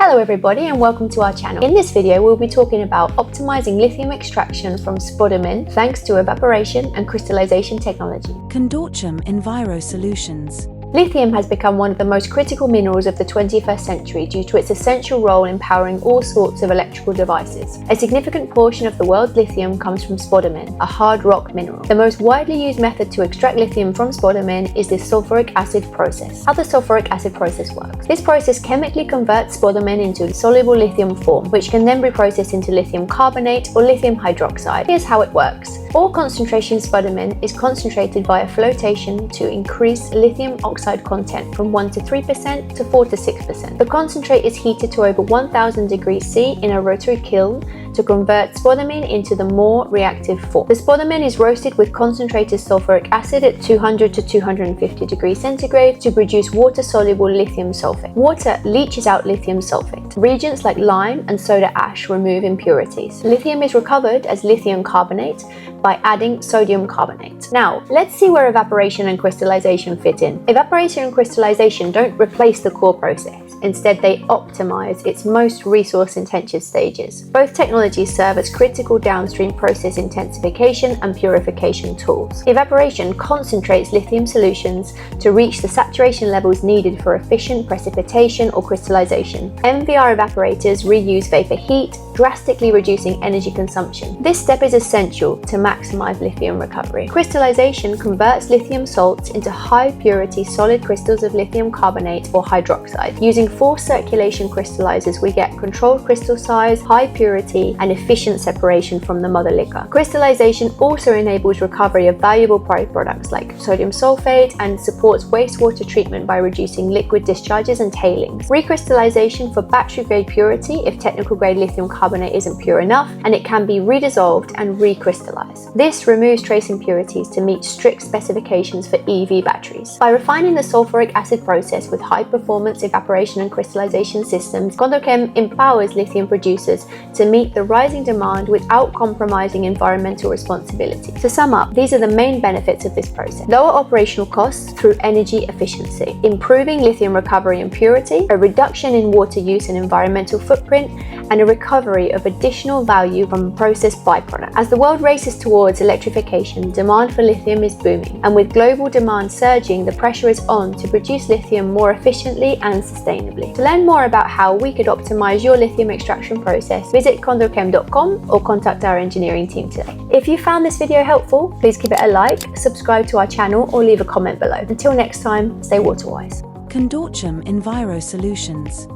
Hello everybody and welcome to our channel. In this video we'll be talking about optimizing lithium extraction from spodumene thanks to evaporation and crystallization technology. Consortium Enviro Solutions. Lithium has become one of the most critical minerals of the 21st century due to its essential role in powering all sorts of electrical devices. A significant portion of the world's lithium comes from spodumene, a hard rock mineral. The most widely used method to extract lithium from spodumene is the sulfuric acid process. How the sulfuric acid process works. This process chemically converts spodumene into soluble lithium form, which can then be processed into lithium carbonate or lithium hydroxide. Here's how it works. All concentration spodumene is concentrated via flotation to increase lithium oxide content from 1 to 3% to 4 to 6%. The concentrate is heated to over 1000 degrees C in a rotary kiln to convert spodumene into the more reactive form. The spodumene is roasted with concentrated sulfuric acid at 200 to 250 degrees centigrade to produce water-soluble lithium sulfate. Water leaches out lithium sulfate. Reagents like lime and soda ash remove impurities. Lithium is recovered as lithium carbonate by adding sodium carbonate. Now, let's see where evaporation and crystallization fit in. Evaporation and crystallization don't replace the core process. Instead, they optimize its most resource-intensive stages. Both technologies serve as critical downstream process intensification and purification tools. Evaporation concentrates lithium solutions to reach the saturation levels needed for efficient precipitation or crystallization. MVR evaporators reuse vapor heat, drastically reducing energy consumption. This step is essential to maximize lithium recovery. Crystallization converts lithium salts into high-purity solid crystals of lithium carbonate or hydroxide. Using forced circulation crystallizers, we get controlled crystal size, high purity, and efficient separation from the mother liquor. Crystallization also enables recovery of valuable byproducts like sodium sulfate and supports wastewater treatment by reducing liquid discharges and tailings. Recrystallization for battery-grade purity if technical-grade lithium carbonate isn't pure enough, and it can be redissolved and recrystallized. This removes trace impurities to meet strict specifications for EV batteries. By refining the sulfuric acid process with high-performance evaporation and crystallization systems, Consortium empowers lithium producers to meet the rising demand without compromising environmental responsibility. To sum up, these are the main benefits of this process. Lower operational costs through energy efficiency, improving lithium recovery and purity, a reduction in water use and environmental footprint, and a recovery of additional value from processed byproducts. As the world races towards electrification, demand for lithium is booming, and with global demand surging, the pressure is on to produce lithium more efficiently and sustainably. To learn more about how we could optimize your lithium extraction process, visit consortium.com or contact our engineering team today. If you found this video helpful, please give it a like, subscribe to our channel, or leave a comment below. Until next time, stay water wise. Consortium Enviro Solutions.